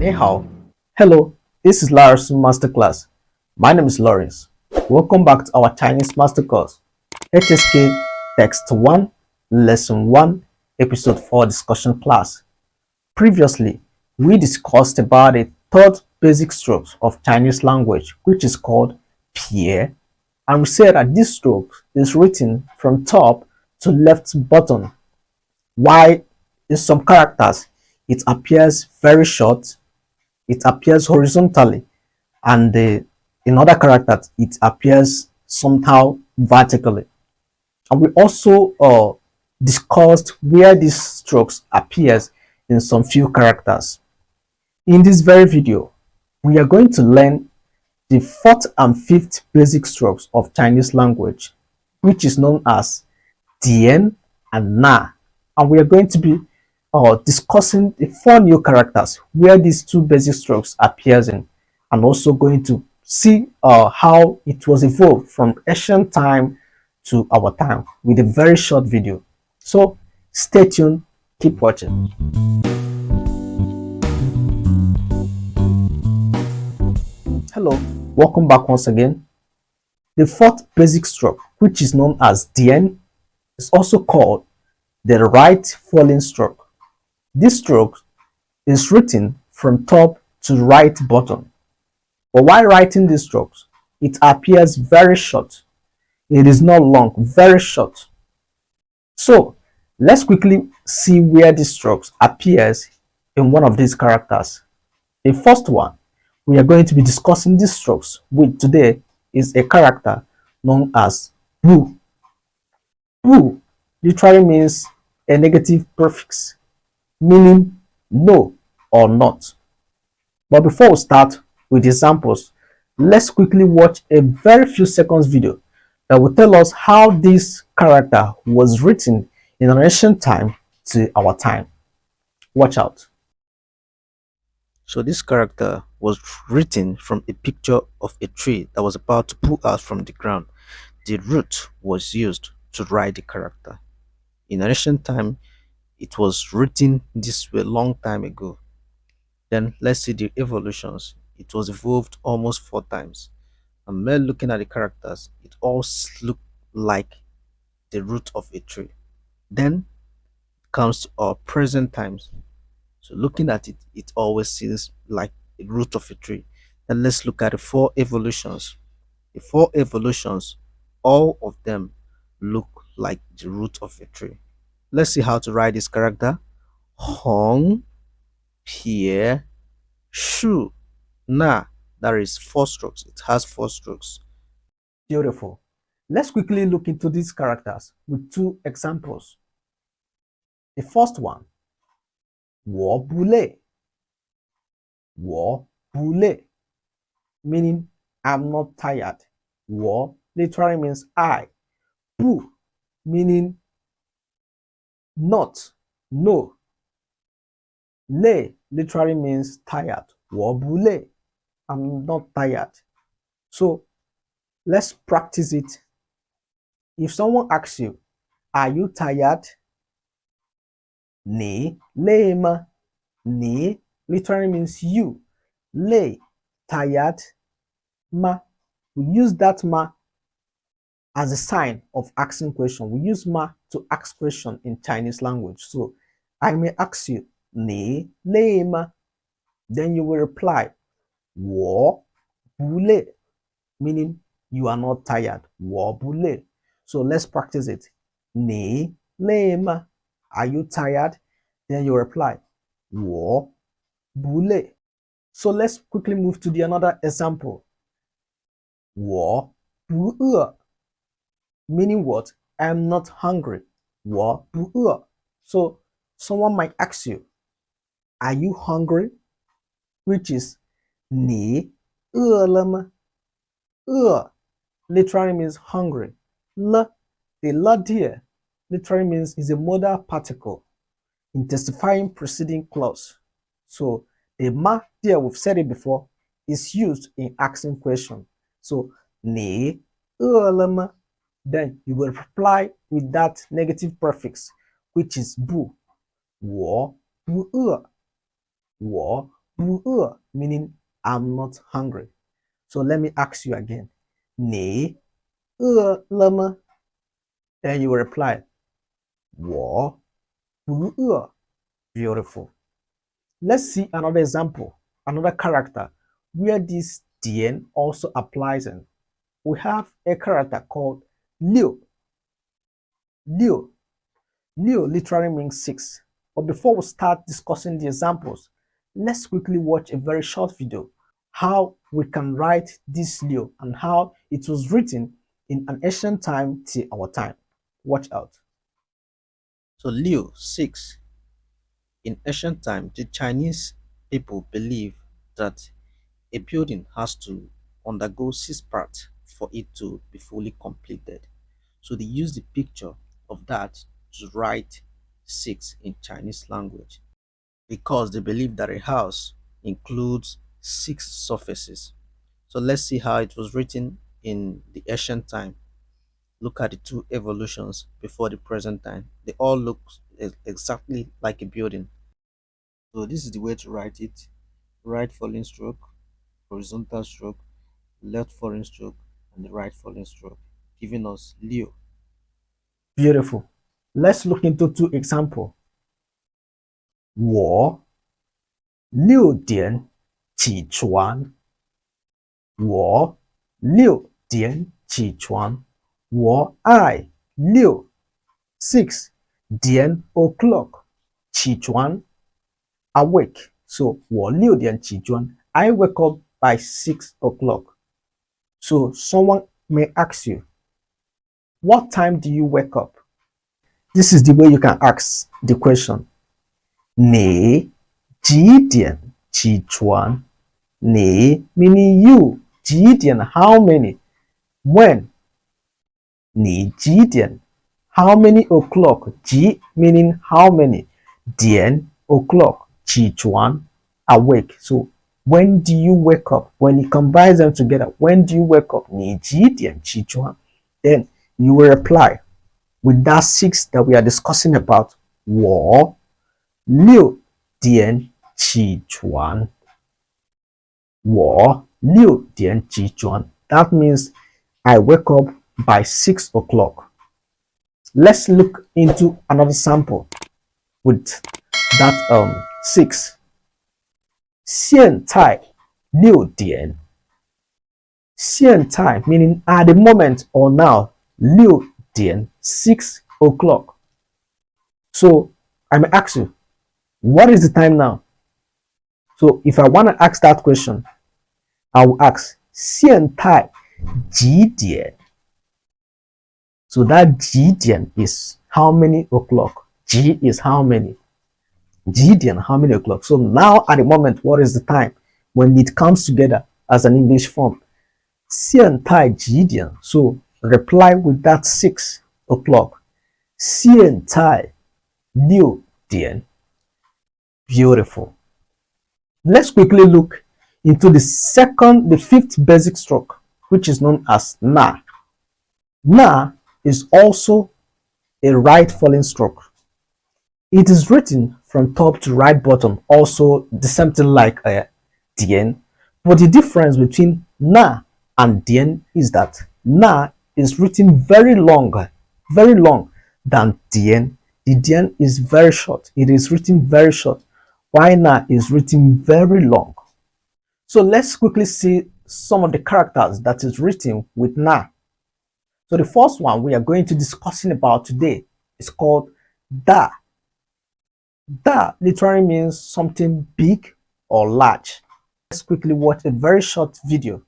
Ni hao. Hello, this is Lara's Masterclass. My name is Lawrence. Welcome back to our Chinese Master Course, HSK Text 1, Lesson 1, Episode 4 discussion class. Previously, we discussed about the third basic stroke of Chinese language, which is called Pierre, and we said that this stroke is written from top to left bottom, while in some characters it appears very short, it appears horizontally, and in other characters it appears somehow vertically. And we also discussed where these strokes appears in some few characters. In this very video, we are going to learn the fourth and fifth basic strokes of Chinese language, which is known as diǎn and na, and we are going to be discussing the four new characters where these two basic strokes appears in, and also going to see how it was evolved from ancient time to our time with a very short video. So stay tuned, keep watching. Hello, welcome back once again. The fourth basic stroke, which is known as diǎn, is also called the right falling stroke. This stroke is written from top to right bottom. But while writing these strokes, it appears very short. It is not long, very short. So let's quickly see where these strokes appears in one of these characters. The first one we are going to be discussing these strokes with today is a character known as wu. Wu literally means a negative prefix, meaning no or not. But before we start with examples, let's quickly watch a very few seconds video that will tell us how this character was written in an ancient time to our time. Watch out. So this character was written from a picture of a tree that was about to pull out from the ground. The root was used to write the character. In ancient time, it was written this way a long time ago. Then let's see the evolutions. It was evolved almost 4 times. And when looking at the characters, it all look like the root of a tree. Then comes to our present times. So looking at it, it always seems like the root of a tree. Then let's look at the 4 evolutions. The 4 evolutions, all of them look like the root of a tree. Let's see how to write this character. Hong, Pierre, Shu, Na. That is 4 strokes. It has 4 strokes. Beautiful. Let's quickly look into these characters with 2 examples. The first one, wo bule. Wo bule, meaning I'm not tired. Wo literally means I. Bu, meaning not, no. Le literally means tired. Wo bule, I'm not tired. So let's practice it. If someone asks you, are you tired? Ni le ma. Ni literally means you. Le, tired. Ma, we use that ma as a sign of asking question. We use ma to ask question in Chinese language. So I may ask you, ni le ma. Then you will reply, wo bu le, meaning you are not tired. Wo bu le. So let's practice it. Ni le ma. Are you tired? Then you reply, wo bu le. So let's quickly move to the another example. Wo bu e, meaning what? I'm not hungry. Wo bu e. So someone might ask you, are you hungry? Which is ni e le ma. E literally means hungry. Le, the l here literally means is a modal particle intensifying preceding clause. So the ma there, we've said it before, is used in asking question. So ni e le ma. Then you will reply with that negative prefix, which is bu. Wo bu e. Wo meaning I'm not hungry. So let me ask you again. 你饿了吗? Then you will reply, 我不饿. Beautiful. Let's see another example, another character where this diǎn also applies in. We have a character called Liu. Liu. Liu literally means 6. But before we start discussing the examples, let's quickly watch a very short video how we can write this Liu and how it was written in an ancient time till our time. Watch out. So Liu 6. In ancient time, the Chinese people believed that a building has to undergo 6 parts for it to be fully completed. So they use the picture of that to write 6 in Chinese language because they believe that a house includes 6 surfaces. So let's see how it was written in the ancient time. Look at the 2 evolutions before the present time. They all look exactly like a building. So this is the way to write it. Right falling stroke, horizontal stroke, left falling stroke, and the right falling stroke, giving us Leo. Beautiful. Let's look into 2 examples. 我6点起床。我6点起床。我爱6 6 点 o'clock 起床 awake. So 我6点起床. I wake up by 6 o'clock. So someone may ask you, what time do you wake up? This is the way you can ask the question. 你几点起床? 你 meaning you. 几点 how many? When? 你几点 how many o'clock? 几 meaning how many? 点 o'clock 起床 awake. So when do you wake up? When you combine them together, when do you wake up? 你几点起床? Then you will reply with that 6 that we are discussing about. 我6点起床。我6点起床. That means I wake up by 6 o'clock. Let's look into another sample with that 6. 现在6点. 现在 meaning at the moment or now. 6点 6 o'clock. So I may ask you, what is the time now? So if I want to ask that question, I will ask 现在几点? So that 几点 is how many o'clock? 几 is how many? 几点 how many o'clock? So now at the moment, what is the time? When it comes together as an English form. 现在几点? So reply with that 6 o'clock. 现在6点. Beautiful. Let's quickly look into the fifth basic stroke, which is known as na. Na is also a right falling stroke. It is written from top to right bottom, also the same thing like diǎn. But the difference between na and diǎn is that na is written very long than diǎn. The diǎn is very short. It is written very short, while na is written very long. So let's quickly see some of the characters that is written with na. So the first one we are going to discussing about today is called da. Da literally means something big or large. Let's quickly watch a very short video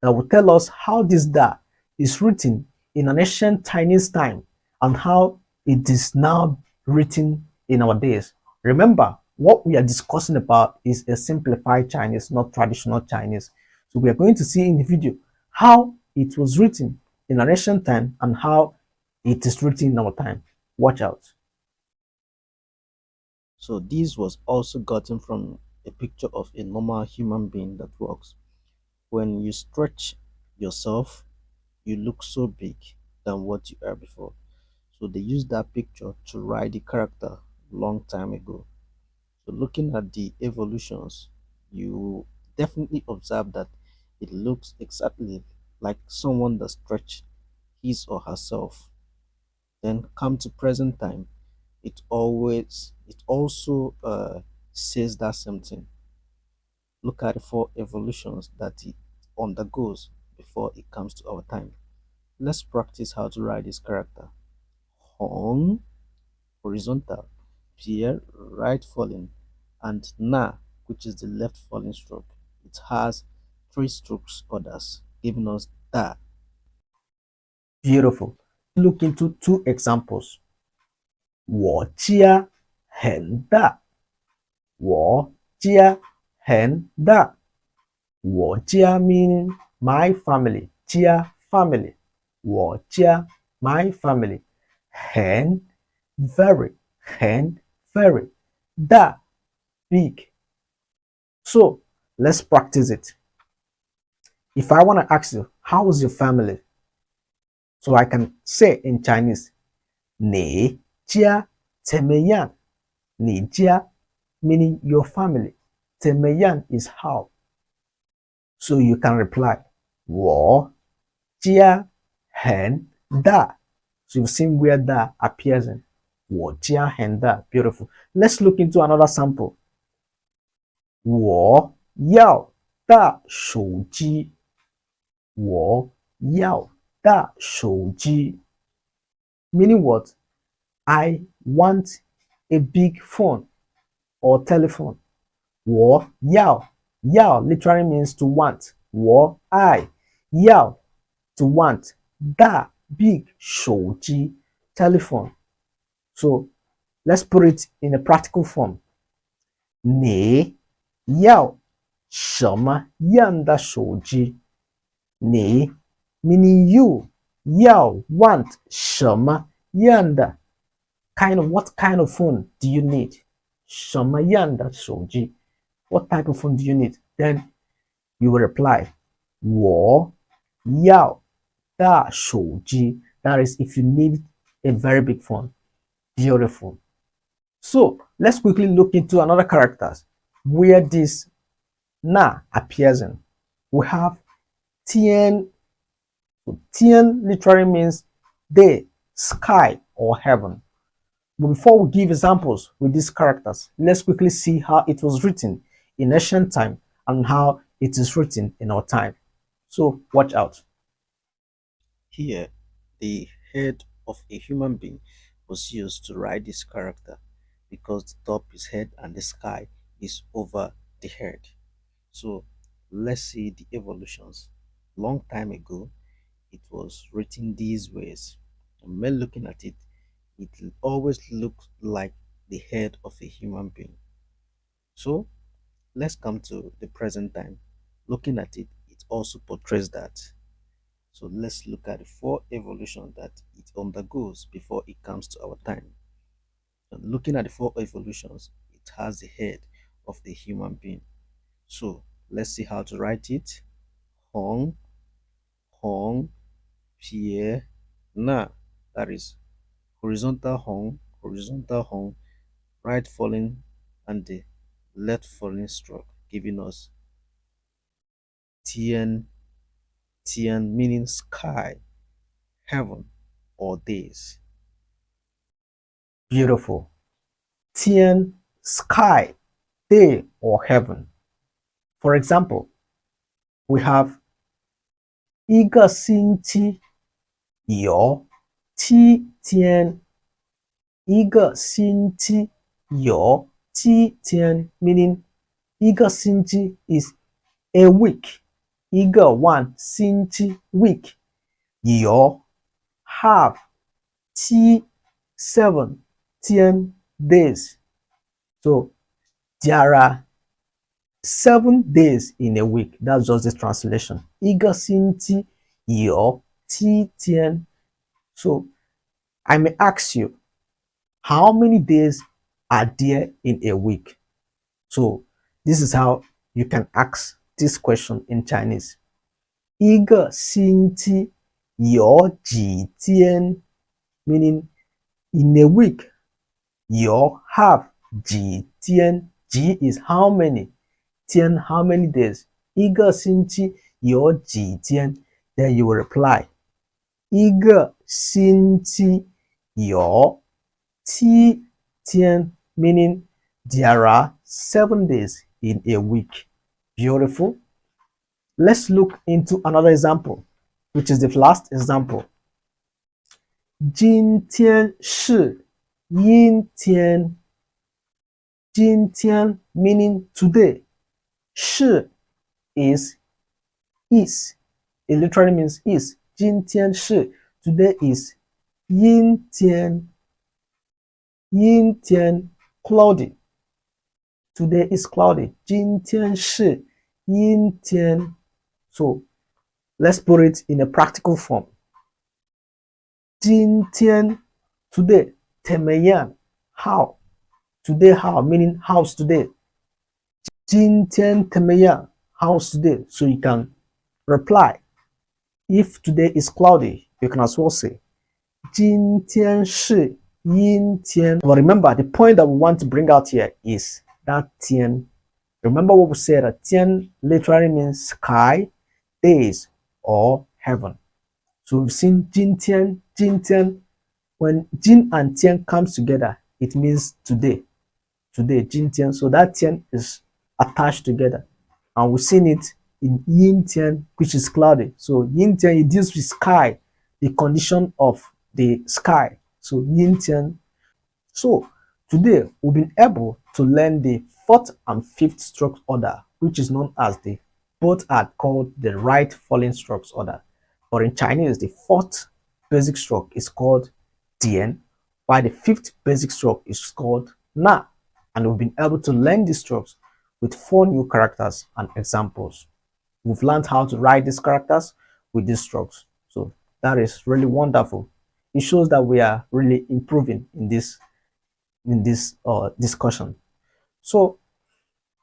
that will tell us how this da is written in an ancient Chinese time and how it is now written in our days. Remember, what we are discussing about is a simplified Chinese, not traditional Chinese. So we are going to see in the video how it was written in an ancient time and how it is written in our time. Watch out. So this was also gotten from a picture of a normal human being that walks. When you stretch yourself, you look so big than what you are before. So they used that picture to write the character long time ago. So looking at the evolutions, you definitely observe that it looks exactly like someone that stretched his or herself. Then come to present time, it also says that same thing. Look at the four evolutions that it undergoes before it comes to our time. Let's practice how to write this character. Hong, horizontal, Pierre, right falling, and Na, which is the left falling stroke. It has three strokes orders, giving us Da. Beautiful. Look into two examples. 我家很大，我家很大。我家 meaning my family, 家 family. 我家 my family. 很 very, 很 very. 大 big. So let's practice it. If I want to ask you, how is your family? So I can say in Chinese, 你家怎么样？你家 meaning your family. 怎么样 is how. So you can reply, 我家很大. So you've seen where that appears in. 我家很大. Beautiful. Let's look into another sample. 我要大手机。我要大手机。Meaning what? I want a big phone or telephone. 我要 literally means to want. 要 to want. 大 big 手机 telephone. So let's put it in a practical form. 你要什么样的手机？你 meaning you 要 want 什么样的 what kind of phone do you need? 什么样的手机 What type of phone do you need? Then you will reply 我要大手机 That is if you need a very big phone. Beautiful. So let's quickly look into another characters where this na appears in. We have tian. Tian literally means day, sky, or heaven. But before we give examples with these characters, let's quickly see how it was written in ancient time and how it is written in our time. So watch out. Here, the head of a human being was used to write this character because the top is head and the sky is over the head. So let's see the evolutions. Long time ago, it was written these ways. And when looking at it, it always looks like the head of a human being. So let's come to the present time. Looking at it, it also portrays that. So let's look at the four evolutions that it undergoes before it comes to our time. And looking at the four evolutions, it has the head of the human being. So let's see how to write it. Hong, Hong, Pierre, Na. That is horizontal Hong, right falling, and the left falling stroke, giving us Tian, Tian meaning sky, heaven, or days. Beautiful. Tian, sky, day, or heaven. For example, we have 一个星期有7天。一个星期有7天 meaning 一个星期 is a week. 一个 one 星期 week. 有 have 7 days. So there are 7 days in a week. That's just the translation. 一个星期有7天. So I may ask you, how many days are there in a week? So this is how you can ask this question in Chinese. 一个星期有几天 meaning in a week you have 几天 Ji is how many 天 how many days? 一个星期有几天? Then you will reply 一个星期有七天 meaning there are 7 days in a week. Beautiful. Let's look into another example, which is the last example. 今天是阴天。今天 meaning today. 是 is. It literally means is. 今天是 today is 阴天。阴天 cloudy. Today is cloudy. 今天是阴天。So let's put it in a practical form. 今天 today 怎么样 how. Today how meaning how's today. 今天怎么样 how's today. So you can reply. If today is cloudy, you can as well say 今天是阴天. But remember, the point that we want to bring out here is that 天. Remember what we said, that 天 literally means sky, days, or heaven. So we've seen 今天, 今天. When 今 and 天 comes together, it means today. Today, 今天. So that 天 is attached together. And we've seen it in yin tian, which is cloudy. So yin tian, it deals with sky, the condition of the sky. So yin tian. So today we've been able to learn the fourth and fifth stroke order, which is known as the both are called the right falling strokes order. But in Chinese, the fourth basic stroke is called diǎn, while the fifth basic stroke is called na. And we've been able to learn these strokes with 4 new characters and examples. We've learned how to write these characters with these strokes. So that is really wonderful. It shows that we are really improving in this discussion. So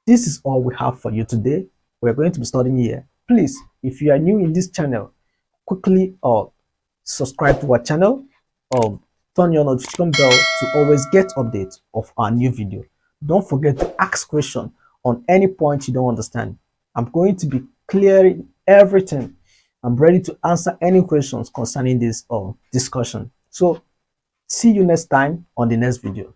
this is all we have for you today. We're going to be studying here. Please, if you are new in this channel, quickly subscribe to our channel, turn your notification bell to always get updates of our new video. Don't forget to ask questions on any point you don't understand. I'm going to be clearing everything. I'm ready to answer any questions concerning this discussion. So see you next time on the next video.